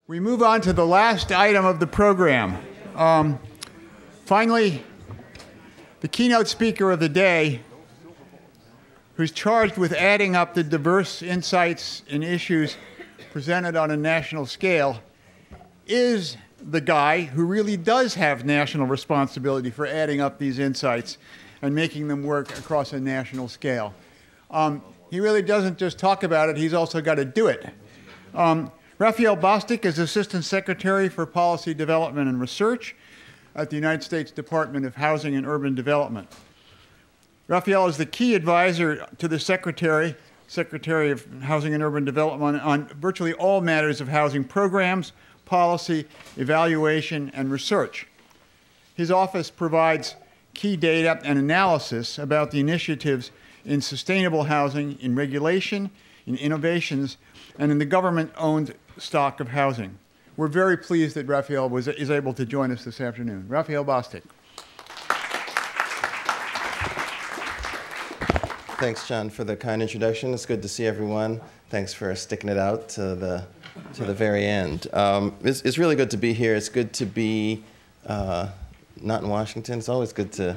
We move on to the last item of the program. Finally, the keynote speaker of the day, who's charged with adding up the diverse insights and issues presented on a national scale, is the guy who really does have national responsibility for adding up these insights and making them work across a national scale. He really doesn't just talk about it, he's also got to do it. Raphael Bostic is Assistant Secretary for Policy Development and Research at the United States Department of Housing and Urban Development. Raphael is the key advisor to the Secretary of Housing and Urban Development on virtually all matters of housing programs, policy, evaluation, and research. His office provides key data and analysis about the initiatives in sustainable housing, in regulation, in innovations, and in the government-owned stock of housing. We're very pleased that Raphael is able to join us this afternoon. Raphael Bostic. Thanks, John, for the kind introduction. It's good to see everyone. Thanks for sticking it out to the very end. It's really good to be here. It's good to be not in Washington. It's always good to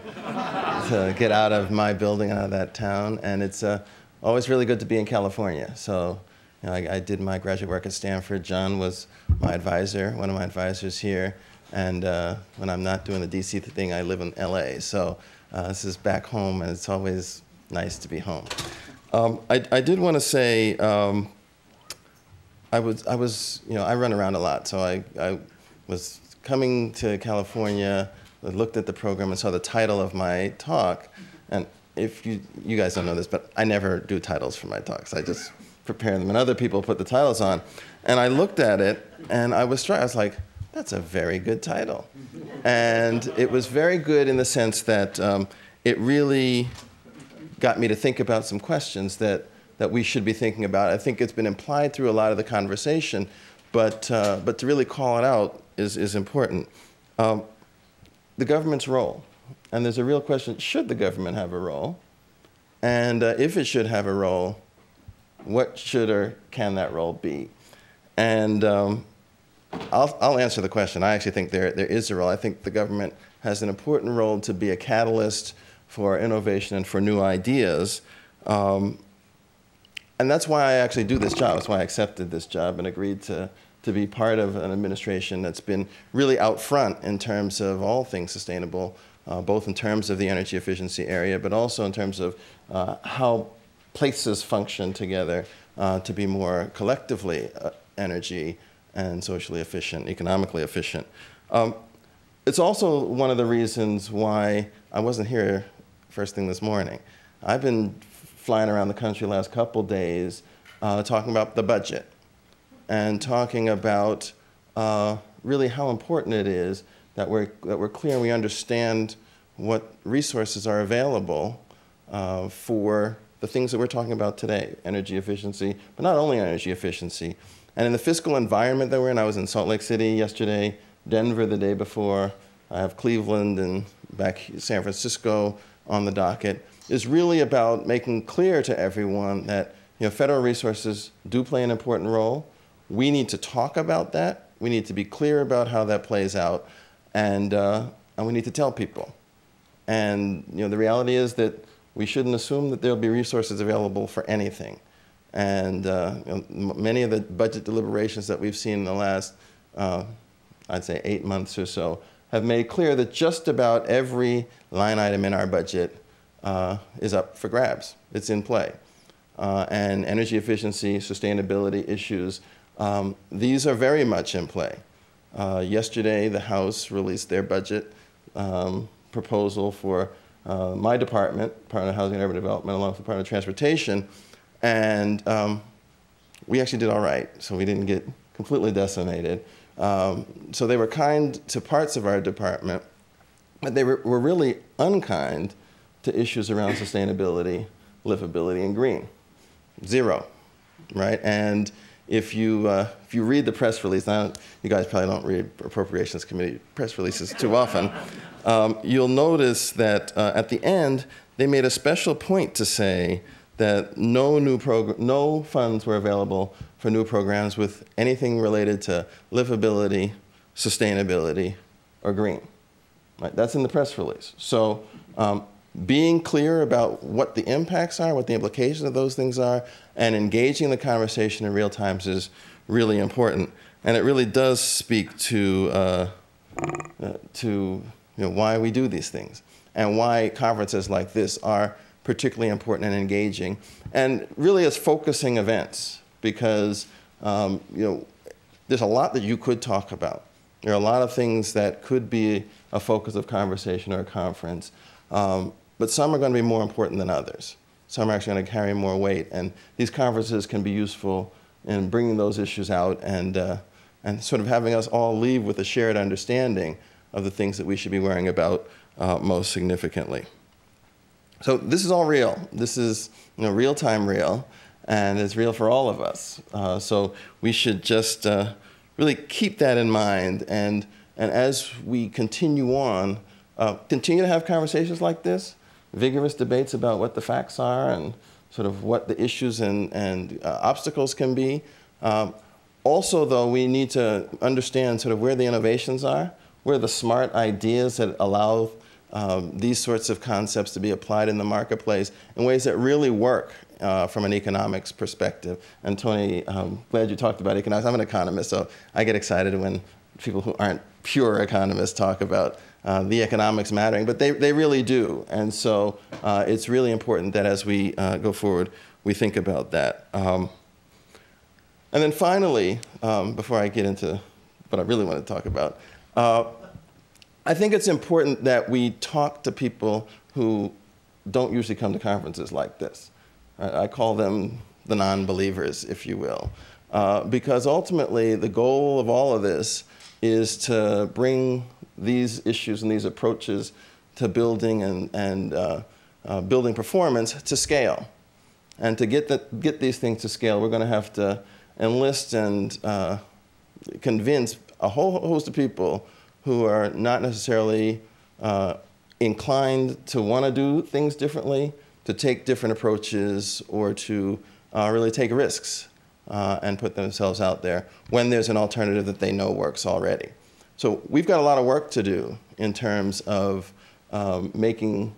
get out of my building, out of that town. And it's always really good to be in California. So you know, I did my graduate work at Stanford. John was my advisor, one of my advisors here. And when I'm not doing the DC thing, I live in LA. So this is back home, and it's always nice to be home. I did want to say, I run around a lot, so I was coming to California, I looked at the program and saw the title of my talk, and if you guys don't know this, but I never do titles for my talks. I just prepare them, and other people put the titles on. And I looked at it, and I was like, that's a very good title. And it was very good in the sense that it really got me to think about some questions that we should be thinking about. I think it's been implied through a lot of the conversation, but to really call it out is important. The government's role. And there's a real question, should the government have a role? And if it should have a role, what should or can that role be? And I'll answer the question. I actually think there is a role. I think the government has an important role to be a catalyst for innovation and for new ideas. And that's why I actually do this job. That's why I accepted this job and agreed to be part of an administration that's been really out front in terms of all things sustainable, both in terms of the energy efficiency area, but also in terms of how places function together to be more collectively energy and socially efficient, economically efficient. It's also one of the reasons why I wasn't here first thing this morning. I've been flying around the country the last couple days talking about the budget and talking about really how important it is that we're clear and we understand what resources are available for the things that we're talking about today, energy efficiency, but not only energy efficiency. And in the fiscal environment that we're in, I was in Salt Lake City yesterday, Denver the day before, I have Cleveland and back San Francisco on the docket, is really about making clear to everyone that federal resources do play an important role. We need to talk about that. We need to be clear about how that plays out, and we need to tell people. And the reality is that we shouldn't assume that there'll be resources available for anything. And many of the budget deliberations that we've seen in the last, I'd say 8 months or so, have made clear that just about every line item in our budget is up for grabs. It's in play. And energy efficiency, sustainability issues, these are very much in play. Yesterday, the House released their budget proposal for my department, Department of Housing and Urban Development, along with the Department of Transportation, and we actually did all right, so we didn't get completely decimated. So they were kind to parts of our department, but they were really unkind to issues around sustainability, livability, and green. Zero, right? And if you read the press release, you guys probably don't read Appropriations Committee press releases too often, you'll notice that at the end, they made a special point to say that no funds were available for new programs with anything related to livability, sustainability, or green. Right? That's in the press release. So being clear about what the impacts are, what the implications of those things are, and engaging the conversation in real time is really important. And it really does speak to why we do these things and why conferences like this are particularly important and engaging. And really as focusing events, because there's a lot that you could talk about. There are a lot of things that could be a focus of conversation or a conference, but some are going to be more important than others. Some are actually going to carry more weight, and these conferences can be useful in bringing those issues out and sort of having us all leave with a shared understanding of the things that we should be worrying about most significantly. So this is all real. This is real-time real, and it's real for all of us. So we should just really keep that in mind, and as we continue on, continue to have conversations like this, vigorous debates about what the facts are and sort of what the issues and obstacles can be. Also, though, we need to understand sort of where the innovations are, where the smart ideas that allow these sorts of concepts to be applied in the marketplace in ways that really work from an economics perspective. And Tony, I'm glad you talked about economics. I'm an economist, so I get excited when people who aren't pure economists talk about the economics mattering, but they really do. And so it's really important that as we go forward, we think about that. And then finally, before I get into what I really want to talk about, I think it's important that we talk to people who don't usually come to conferences like this. I call them the non-believers, if you will, because ultimately the goal of all of this is to bring these issues and these approaches to building and building performance to scale. And to get these things to scale, we're going to have to enlist and convince a whole host of people who are not necessarily inclined to want to do things differently, to take different approaches, or to really take risks and put themselves out there when there's an alternative that they know works already. So we've got a lot of work to do in terms of making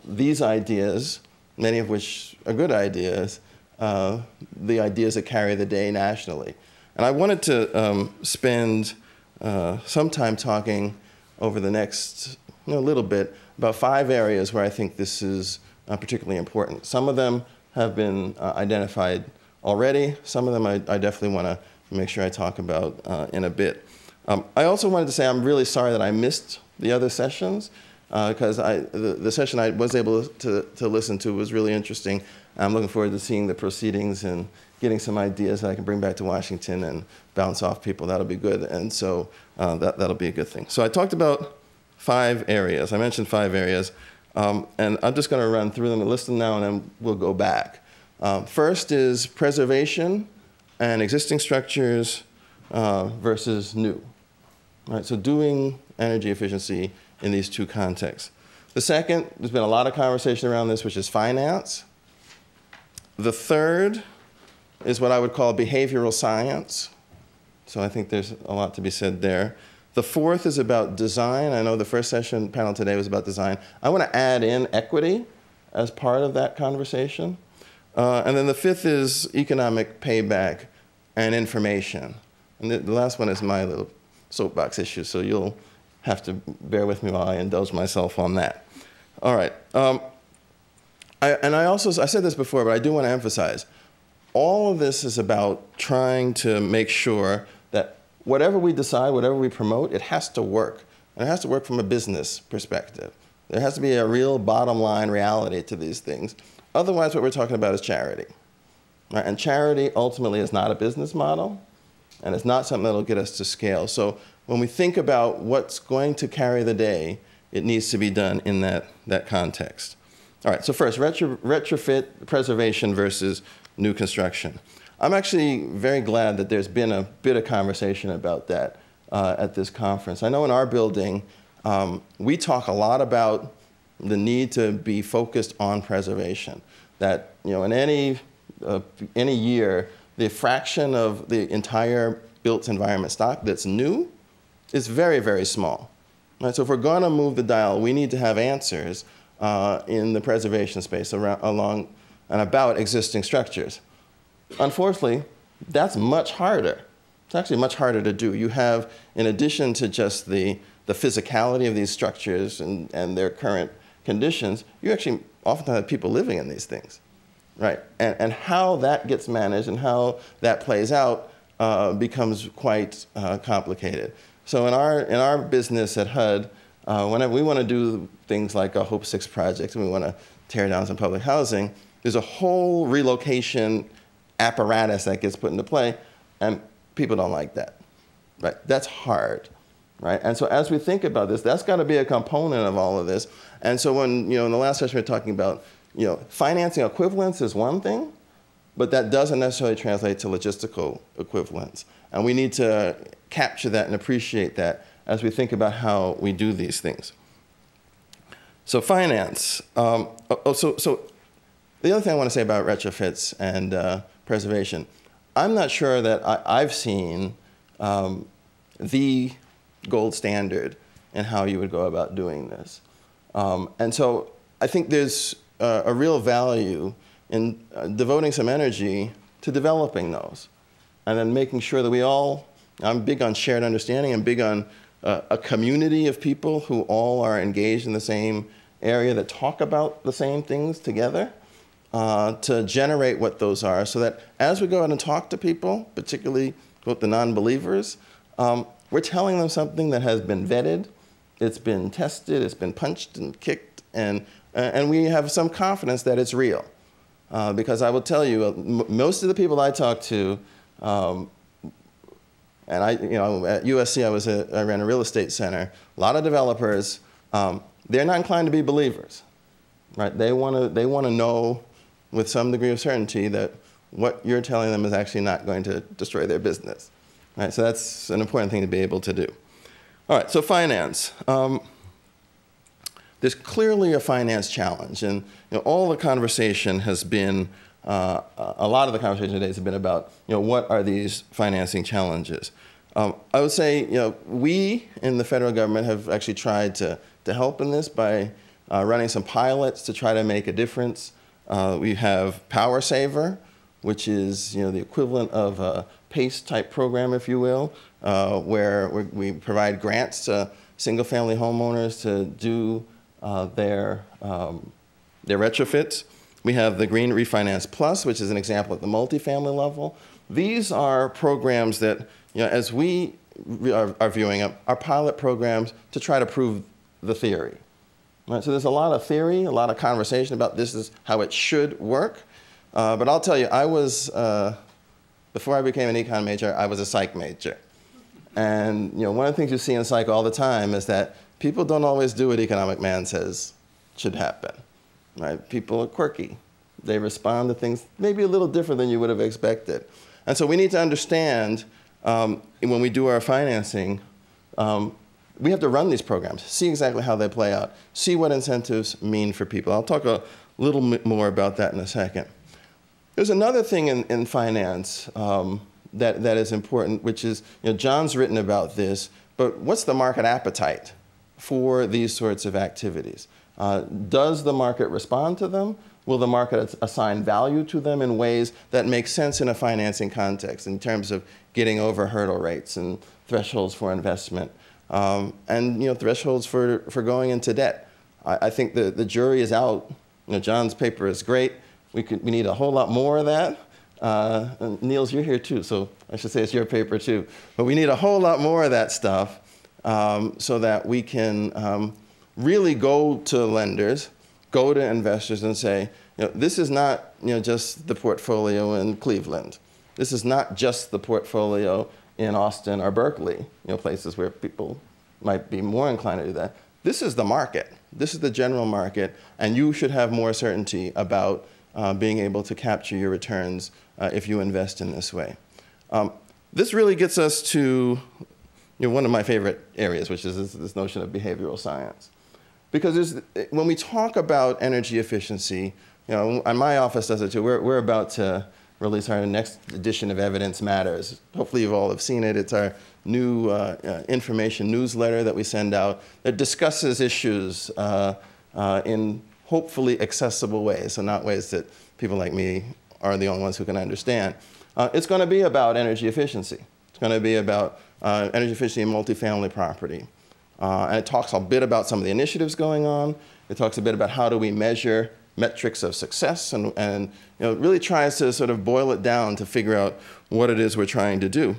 these ideas, many of which are good ideas, the ideas that carry the day nationally. And I wanted to spend some time talking over the next little bit about 5 areas where I think this is particularly important. Some of them have been identified already. Some of them I definitely want to make sure I talk about in a bit. I also wanted to say I'm really sorry that I missed the other sessions because the session I was able to listen to was really interesting. I'm looking forward to seeing the proceedings and getting some ideas that I can bring back to Washington and bounce off people. That'll be good. And so that'll be a good thing. So I talked about 5 areas. I mentioned 5 areas. And I'm just going to run through them and list them now, and then we'll go back. First is preservation and existing structures versus new. All right, so doing energy efficiency in these 2 contexts. The second, there's been a lot of conversation around this, which is finance. The third is what I would call behavioral science. So I think there's a lot to be said there. The fourth is about design. I know the first session panel today was about design. I want to add in equity as part of that conversation. And then the fifth is economic payback and information. And the last one is my little soapbox issue, so you'll have to bear with me while I indulge myself on that. All right. I said this before, but I do want to emphasize, all of this is about trying to make sure that whatever we decide, whatever we promote, it has to work. And it has to work from a business perspective. There has to be a real bottom line reality to these things. Otherwise, what we're talking about is charity. Right? And charity ultimately is not a business model, and it's not something that'll get us to scale. So when we think about what's going to carry the day, it needs to be done in that context. All right, so first, retrofit preservation versus new construction. I'm actually very glad that there's been a bit of conversation about that at this conference. I know in our building, we talk a lot about the need to be focused on preservation. that in any year, the fraction of the entire built environment stock that's new is very, very small. Right? So if we're going to move the dial, we need to have answers in the preservation space along and about existing structures. Unfortunately, that's much harder. It's actually much harder to do. You have, in addition to just the physicality of these structures and their current conditions, you actually often have people living in these things, right? And how that gets managed and how that plays out becomes quite complicated. So in our business at HUD, whenever we want to do things like a Hope 6 project and we want to tear down some public housing, there's a whole relocation apparatus that gets put into play, and people don't like that, right? That's hard, right? And so as we think about this, that's got to be a component of all of this. And so when, in the last session we were talking about, financing equivalence is one thing, but that doesn't necessarily translate to logistical equivalence. And we need to capture that and appreciate that as we think about how we do these things. So finance. So the other thing I want to say about retrofits and preservation, I'm not sure that I've seen the gold standard in how you would go about doing this. And so I think there's a real value in devoting some energy to developing those and then making sure that we all, I'm big on shared understanding, I'm big on a community of people who all are engaged in the same area that talk about the same things together. To generate what those are so that as we go out and talk to people, particularly quote, the non-believers, we're telling them something that has been vetted, it's been tested, it's been punched and kicked, and we have some confidence that it's real. Because I will tell you, most of the people I talk to, and at USC I ran a real estate center, a lot of developers, they're not inclined to be believers, right? They want to know with some degree of certainty that what you're telling them is actually not going to destroy their business. Right? So that's an important thing to be able to do. All right, so finance. There's clearly a finance challenge, and all the conversation has been, a lot of the conversation today has been about what are these financing challenges. I would say we in the federal government have actually tried to help in this by running some pilots to try to make a difference. We have Power Saver, which is the equivalent of a PACE type program, if you will, where we provide grants to single-family homeowners to do their retrofits. We have the Green Refinance Plus, which is an example at the multifamily level. These are programs that, as we are viewing them, are pilot programs to try to prove the theory. Right, so there's a lot of theory, a lot of conversation about this is how it should work. But I'll tell you, I was, before I became an econ major, I was a psych major. And one of the things you see in psych all the time is that people don't always do what economic man says should happen. Right? People are quirky. They respond to things maybe a little different than you would have expected. And so we need to understand when we do our financing, we have to run these programs, see exactly how they play out, see what incentives mean for people. I'll talk a little bit more about that in a second. There's another thing in finance that is important, which is, John's written about this, but what's the market appetite for these sorts of activities? Does the market respond to them? Will the market assign value to them in ways that make sense in a financing context in terms of getting over hurdle rates and thresholds for investment? And thresholds for going into debt. I think the jury is out. John's paper is great. We need a whole lot more of that. And Niels, you're here too, so I should say it's your paper too. But we need a whole lot more of that stuff so that we can really go to lenders, go to investors and say, this is not just the portfolio in Cleveland. This is not just the portfolio in Austin or Berkeley, places where people might be more inclined to do that. This is the market. This is the general market, and you should have more certainty about being able to capture your returns if you invest in this way. This really gets us to one of my favorite areas, which is this notion of behavioral science. Because when we talk about energy efficiency, you know, and my office does it too, we're about to release our next edition of Evidence Matters. Hopefully you all have seen it. It's our new information newsletter that we send out that discusses issues in hopefully accessible ways, so not ways that people like me are the only ones who can understand. It's going to be about energy efficiency. It's going to be about energy efficiency in multifamily property. And it talks a bit about some of the initiatives going on. It talks a bit about how do we measure metrics of success, and you know, really tries to sort of boil it down to figure out what it is we're trying to do.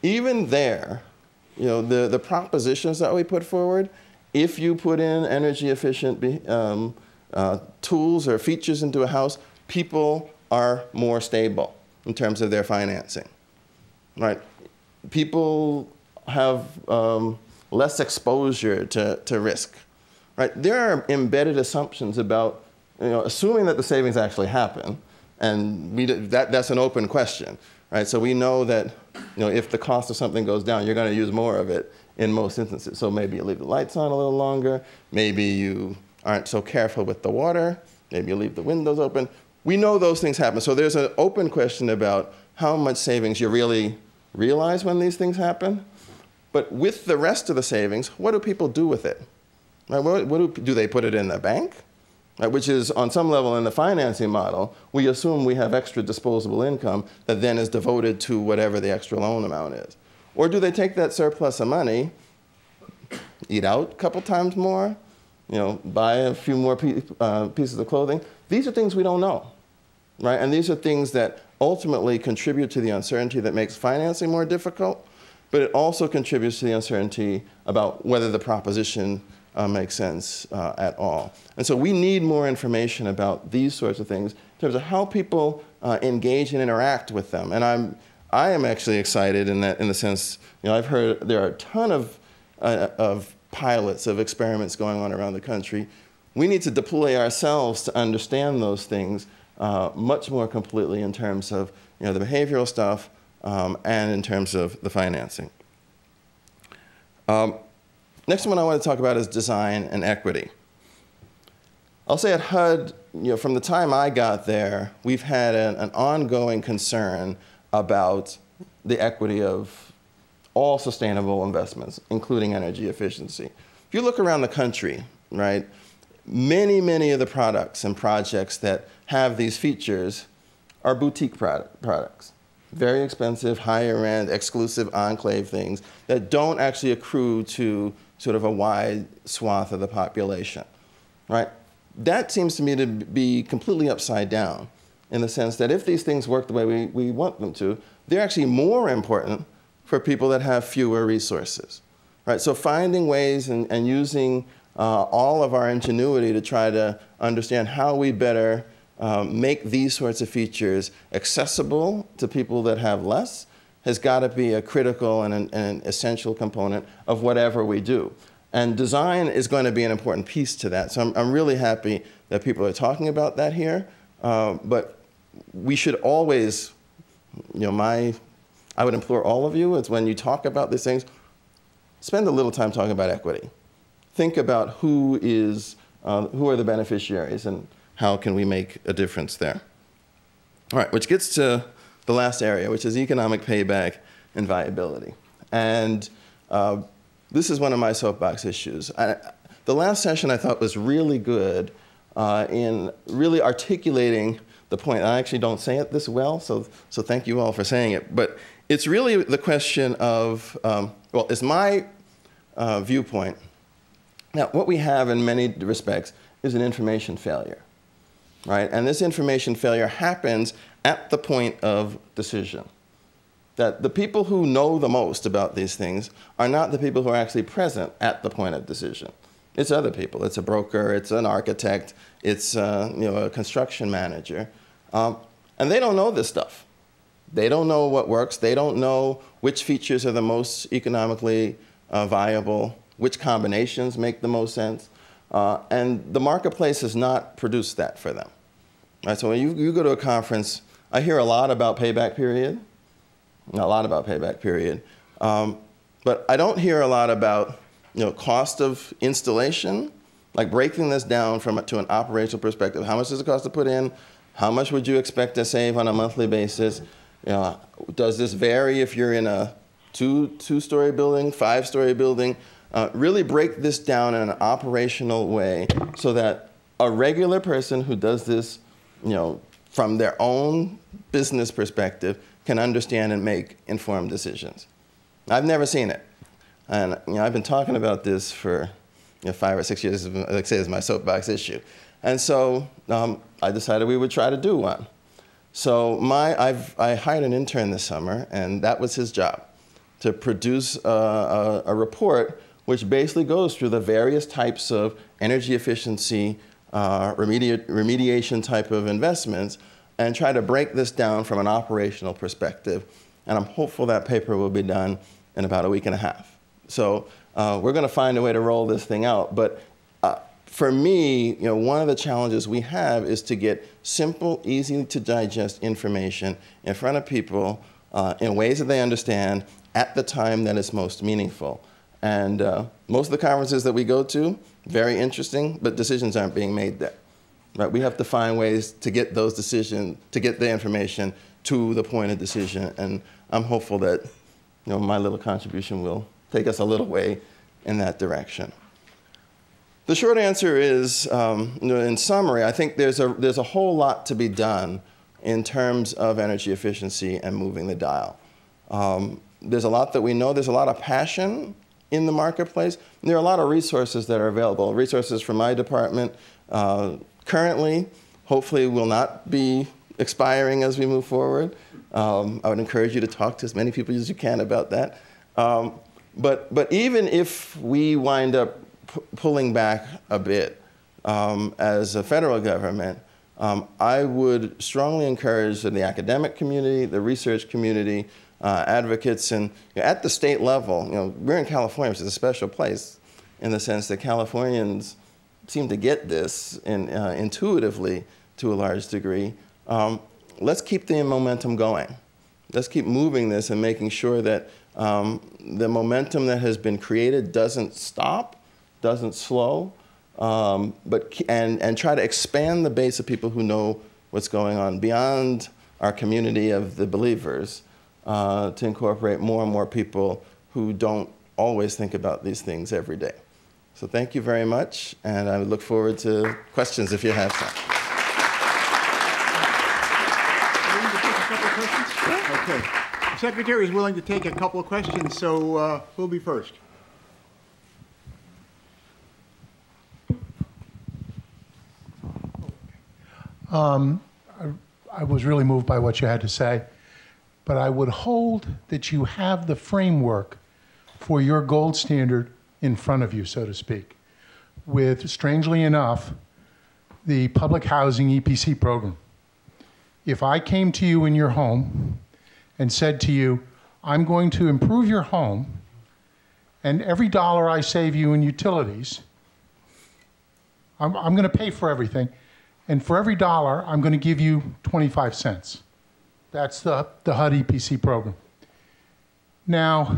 Even there, you know, the propositions that we put forward, if you put in energy efficient tools or features into a house, people are more stable in terms of their financing, right? People have less exposure to risk, right? There are embedded assumptions about, you know, assuming that the savings actually happen, and that's an open question, right? So we know that, you know, if the cost of something goes down, you're going to use more of it in most instances. So maybe you leave the lights on a little longer, maybe you aren't so careful with the water, maybe you leave the windows open. We know those things happen. So there's an open question about how much savings you really realize when these things happen. But with the rest of the savings, what do people do with it? Right? Do they put it in the bank? Right? Which is, on some level in the financing model, we assume we have extra disposable income that then is devoted to whatever the extra loan amount is. Or do they take that surplus of money, eat out a couple times more, you know, buy a few more pieces of clothing? These are things we don't know, right? And these are things that ultimately contribute to the uncertainty that makes financing more difficult, but it also contributes to the uncertainty about whether the proposition makes sense at all. And so we need more information about these sorts of things in terms of how people engage and interact with them. And I am actually excited in the sense, you know, I've heard there are a ton of pilots, of experiments going on around the country. We need to deploy ourselves to understand those things much more completely in terms of, you know, the behavioral stuff and in terms of the financing. Next one I want to talk about is design and equity. I'll say at HUD, you know, from the time I got there, we've had an ongoing concern about the equity of all sustainable investments, including energy efficiency. If you look around the country, right, many of the products and projects that have these features are boutique products. Very expensive, higher end, exclusive enclave things that don't actually accrue to sort of a wide swath of the population, right? That seems to me to be completely upside down in the sense that if these things work the way we want them to, they're actually more important for people that have fewer resources, right? So finding ways and using all of our ingenuity to try to understand how we better make these sorts of features accessible to people that have less has got to be a critical and an essential component of whatever we do. And design is going to be an important piece to that. So I'm really happy that people are talking about that here. But we should always, you know, I would implore all of you, is when you talk about these things, spend a little time talking about equity. Think about who are the beneficiaries and how can we make a difference there. All right, which gets to the last area, which is economic payback and viability. And this is one of my soapbox issues. The last session I thought was really good in really articulating the point. I actually don't say it this well, so thank you all for saying it. But it's really the question of, well, it's my viewpoint. Now, what we have in many respects is an information failure, right? And this information failure happens at the point of decision. That the people who know the most about these things are not the people who are actually present at the point of decision. It's other people. It's a broker, it's an architect, it's you know, a construction manager. And they don't know this stuff. They don't know what works. They don't know which features are the most economically viable, which combinations make the most sense. And the marketplace has not produced that for them. Right? So when you go to a conference, I hear a lot about payback period. A lot about payback period. But I don't hear a lot about, you know, cost of installation, like breaking this down to an operational perspective. How much does it cost to put in? How much would you expect to save on a monthly basis? You know, does this vary if you're in a two-story building, five-story building? Really break this down in an operational way so that a regular person who does this, you know, from their own business perspective can understand and make informed decisions. I've never seen it. And you know, I've been talking about this for 5 or 6 years, like I say, is my soapbox issue. And so I decided we would try to do one. So I hired an intern this summer, and that was his job, to produce a report which basically goes through the various types of energy efficiency, remediation type of investments, and try to break this down from an operational perspective. And I'm hopeful that paper will be done in about a week and a half. So we're going to find a way to roll this thing out. But for me, you know, one of the challenges we have is to get simple, easy to digest information in front of people in ways that they understand at the time that is most meaningful. And most of the conferences that we go to, very interesting, but decisions aren't being made there. Right? We have to find ways to get those decisions, to get the information to the point of decision. And I'm hopeful that, you know, my little contribution will take us a little way in that direction. The short answer is, you know, in summary, I think there's a whole lot to be done in terms of energy efficiency and moving the dial. There's a lot that we know. There's a lot of passion in the marketplace. And there are a lot of resources that are available. Resources from my department currently, hopefully, will not be expiring as we move forward. I would encourage you to talk to as many people as you can about that. But even if we wind up pulling back a bit as a federal government, I would strongly encourage the academic community, the research community, advocates, and you know, at the state level, you know, we're in California, which is a special place in the sense that Californians seem to get this intuitively to a large degree. Let's keep the momentum going. Let's keep moving this and making sure that the momentum that has been created doesn't stop, doesn't slow, and try to expand the base of people who know what's going on beyond our community of the believers, to incorporate more and more people who don't always think about these things every day. So thank you very much, and I look forward to questions if you have some. Willing to take a couple of questions? Okay. The Secretary is willing to take a couple of questions, so who'll be first? I was really moved by what you had to say, but I would hold that you have the framework for your gold standard in front of you, so to speak, with, strangely enough, the public housing EPC program. If I came to you in your home and said to you, I'm going to improve your home, and every dollar I save you in utilities, I'm going to pay for everything, and for every dollar, I'm going to give you 25 cents. That's the HUD EPC program. Now,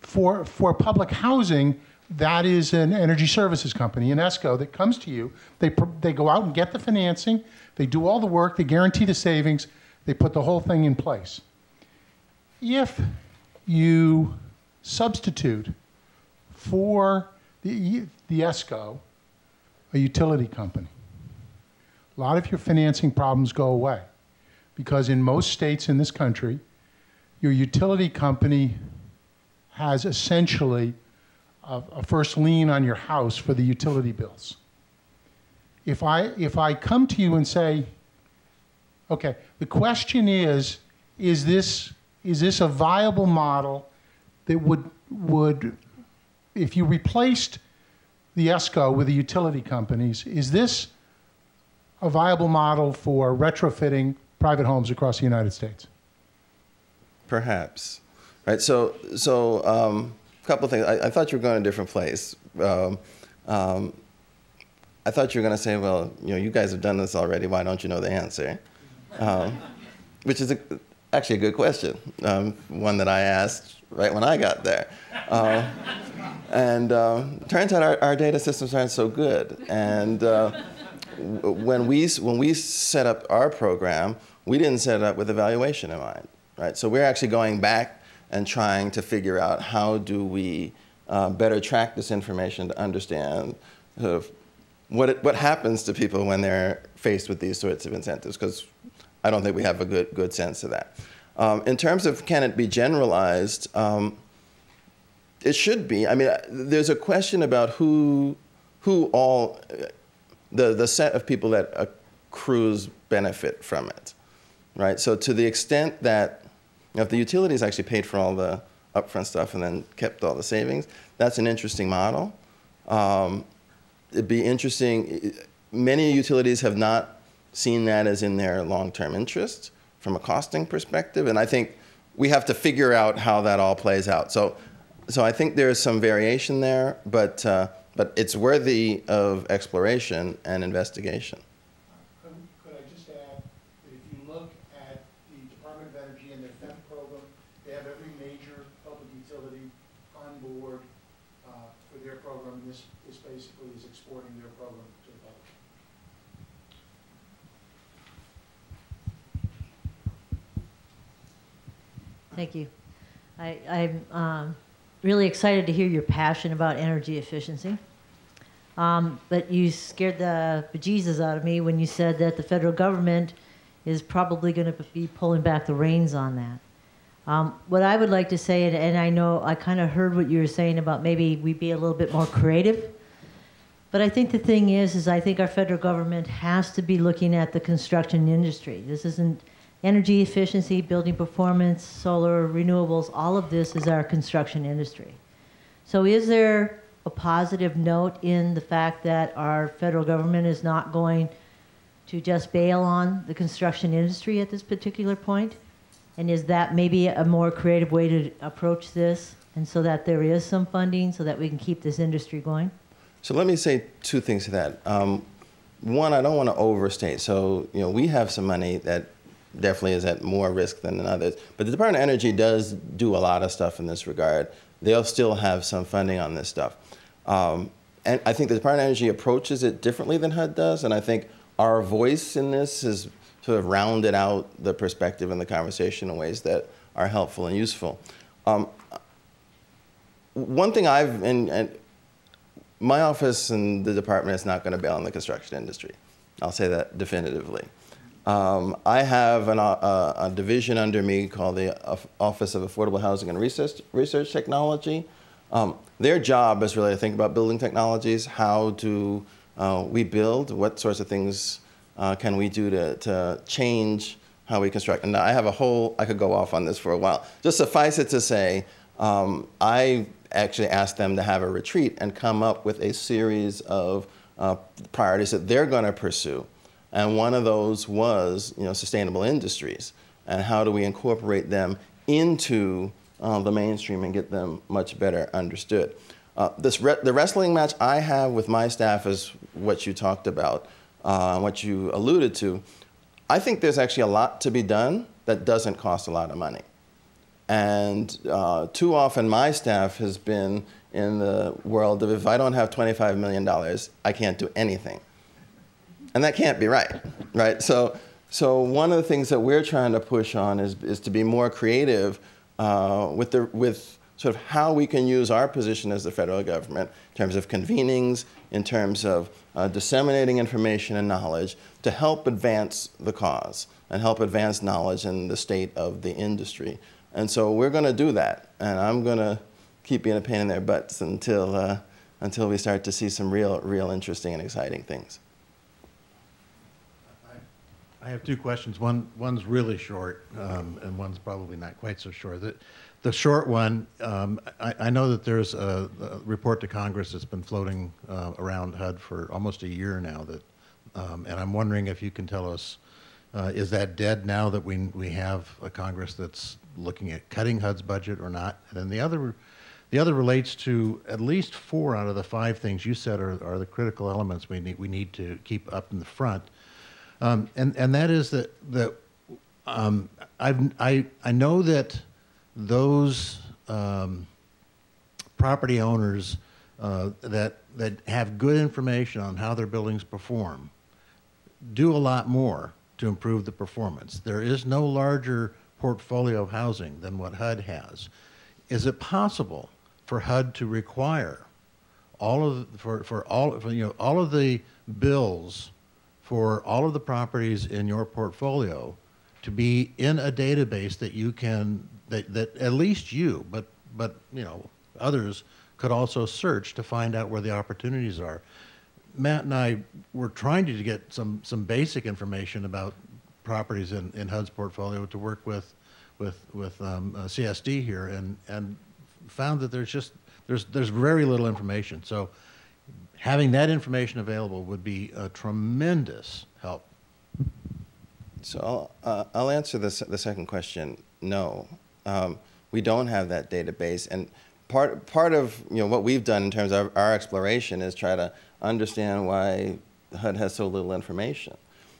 for public housing, that is an energy services company, an ESCO, that comes to you. They go out and get the financing. They do all the work. They guarantee the savings. They put the whole thing in place. If you substitute for the ESCO a utility company, a lot of your financing problems go away, because in most states in this country, your utility company has essentially a first lien on your house for the utility bills. If I come to you and say, okay, the question is this a viable model that would, if you replaced the ESCO with the utility companies, is this a viable model for retrofitting private homes across the United States? Perhaps. Right, so a couple of things. I thought you were going a different place. I thought you were going to say, well, you know, you guys have done this already. Why don't you know the answer? Which is, actually a good question, one that I asked right when I got there. Turns out our data systems aren't so good. And when we set up our program, we didn't set it up with evaluation in mind, right? So we're actually going back and trying to figure out how do we better track this information to understand what happens to people when they're faced with these sorts of incentives, because I don't think we have a good sense of that. In terms of can it be generalized, it should be. I mean, there's a question about who all, the set of people that accrues benefit from it, right? So to the extent that if the utilities actually paid for all the upfront stuff and then kept all the savings, that's an interesting model. It'd be interesting. Many utilities have not seen that as in their long-term interest from a costing perspective, and I think we have to figure out how that all plays out. So I think there's some variation there, but it's worthy of exploration and investigation. Could I just add that if you look at the Department of Energy and their FEM program, they have every major public utility on board for their program, and this basically is exporting their program to the public. Thank you. I'm really excited to hear your passion about energy efficiency. But you scared the bejesus out of me when you said that the federal government is probably going to be pulling back the reins on that. What I would like to say, and I know I kind of heard what you were saying about maybe we be a little bit more creative, but I think the thing is I think our federal government has to be looking at the construction industry. This isn't energy efficiency, building performance, solar, renewables, all of this is our construction industry. So is there a positive note in the fact that our federal government is not going to just bail on the construction industry at this particular point? And is that maybe a more creative way to approach this, and so that there is some funding so that we can keep this industry going? So let me say two things to that. One, I don't want to overstate. So we have some money that definitely is at more risk than others. But the Department of Energy does do a lot of stuff in this regard. They'll still have some funding on this stuff. And I think the Department of Energy approaches it differently than HUD does, and I think our voice in this has sort of rounded out the perspective and the conversation in ways that are helpful and useful. One thing and my office and the department is not going to bail on the construction industry. I'll say that definitively. I have a division under me called the Office of Affordable Housing and Research Technology. Their job is really to think about building technologies. How do we build? What sorts of things can we do to change how we construct? And I have I could go off on this for a while. Just suffice it to say, I actually asked them to have a retreat and come up with a series of priorities that they're going to pursue. And one of those was, sustainable industries, and how do we incorporate them into the mainstream and get them much better understood. The wrestling match I have with my staff is what you talked about, what you alluded to. I think there's actually a lot to be done that doesn't cost a lot of money. And too often my staff has been in the world of, if I don't have $25 million, I can't do anything. And that can't be right, right? So one of the things that we're trying to push on is to be more creative with sort of how we can use our position as the federal government in terms of convenings, in terms of disseminating information and knowledge to help advance the cause and help advance knowledge in the state of the industry. And so we're going to do that, and I'm going to keep being a pain in their butts until we start to see some real interesting and exciting things. I have two questions. One's really short, and one's probably not quite so short. The short one, I know that there's a report to Congress that's been floating around HUD for almost a year now. And I'm wondering if you can tell us, is that dead now that we have a Congress that's looking at cutting HUD's budget or not? And then the other relates to at least 4 out of the 5 things you said are the critical elements we need to keep up in the front. And that is that I know that those property owners that have good information on how their buildings perform do a lot more to improve the performance. There is no larger portfolio of housing than what HUD has. Is it possible for HUD to require all of all of the bills for all of the properties in your portfolio to be in a database that you can that at least you, but others could also search to find out where the opportunities are? Matt and I were trying to get some basic information about properties in HUD's portfolio to work with CSD here, and found that there's very little information. So having that information available would be a tremendous help. So I'll answer the second question. No, we don't have that database, and part of what we've done in terms of our exploration is try to understand why HUD has so little information.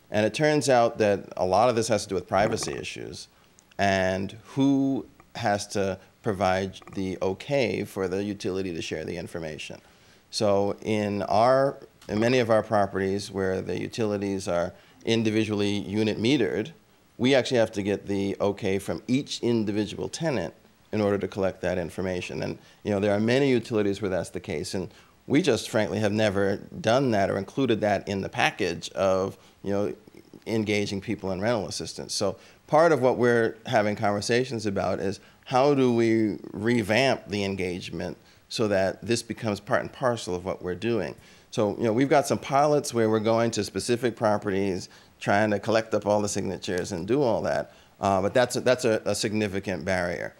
And it turns out that a lot of this has to do with privacy issues and who has to provide the okay for the utility to share the information. So in many of our properties where the utilities are individually unit metered, we actually have to get the okay from each individual tenant in order to collect that information. And there are many utilities where that's the case, and we just frankly have never done that or included that in the package of engaging people in rental assistance. So part of what we're having conversations about is how do we revamp the engagement so that this becomes part and parcel of what we're doing. So we've got some pilots where we're going to specific properties, trying to collect up all the signatures and do all that, but that's a significant barrier.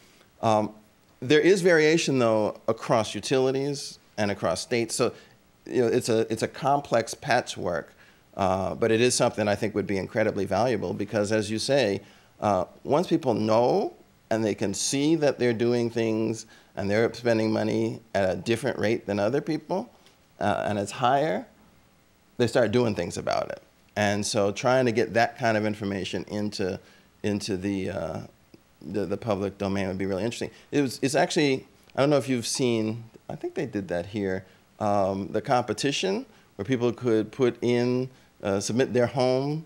There is variation though across utilities and across states, so it's a complex patchwork, but it is something I think would be incredibly valuable because, as you say, once people know and they can see that they're doing things and they're spending money at a different rate than other people, and it's higher, they start doing things about it. And so trying to get that kind of information into the public domain would be really interesting. It's actually, I don't know if you've seen, I think they did that here, the competition where people could put in, submit their home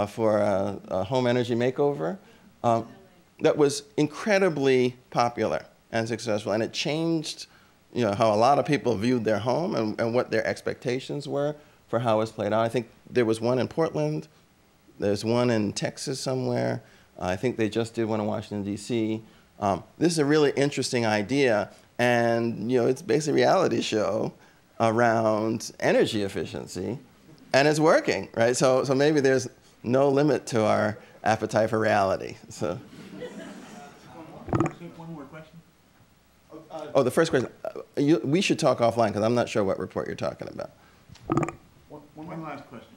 for a home energy makeover. That was incredibly popular and successful, and it changed how a lot of people viewed their home and what their expectations were for how it's played out. I think there was one in Portland, there's one in Texas somewhere, I think they just did one in Washington, D.C. This is a really interesting idea, and it's basically a reality show around energy efficiency, and it's working, right? So maybe there's no limit to our appetite for reality. So. One more question. Oh, the first question. We should talk offline because I'm not sure what report you're talking about. One last question.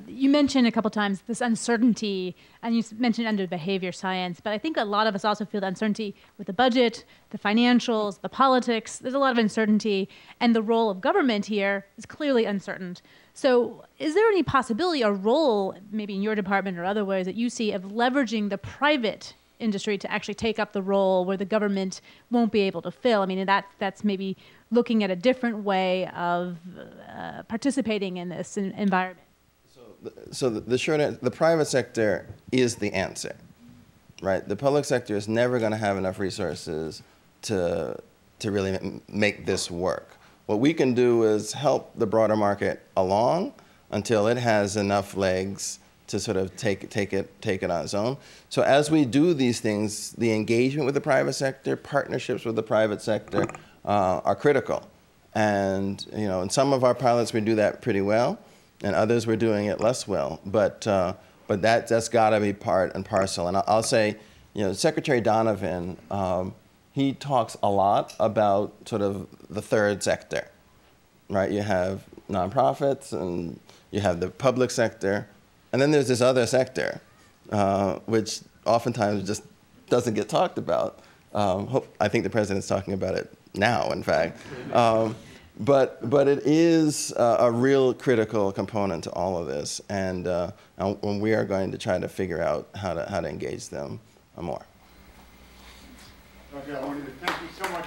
You mentioned a couple times this uncertainty, and you mentioned under behavior science, but I think a lot of us also feel the uncertainty with the budget, the financials, the politics. There's a lot of uncertainty, and the role of government here is clearly uncertain. So is there any possibility or role, maybe in your department or other ways, that you see of leveraging the private industry to actually take up the role where the government won't be able to fill? I mean, that's maybe looking at a different way of participating in this environment. So the short answer, the private sector is the answer, right? The public sector is never going to have enough resources to really make this work. What we can do is help the broader market along until it has enough legs to sort of take it on its own. So as we do these things, the engagement with the private sector, partnerships with the private sector are critical. And in some of our pilots we do that pretty well, and others we're doing it less well. But that's got to be part and parcel. And I'll say, Secretary Donovan, he talks a lot about sort of the third sector, right? You have nonprofits and you have the public sector, and then there's this other sector, which oftentimes just doesn't get talked about. I think the president's talking about it now, in fact. but it is a real critical component to all of this, and we are going to try to figure out how to engage them more. Raphael, I wanted to thank you so much.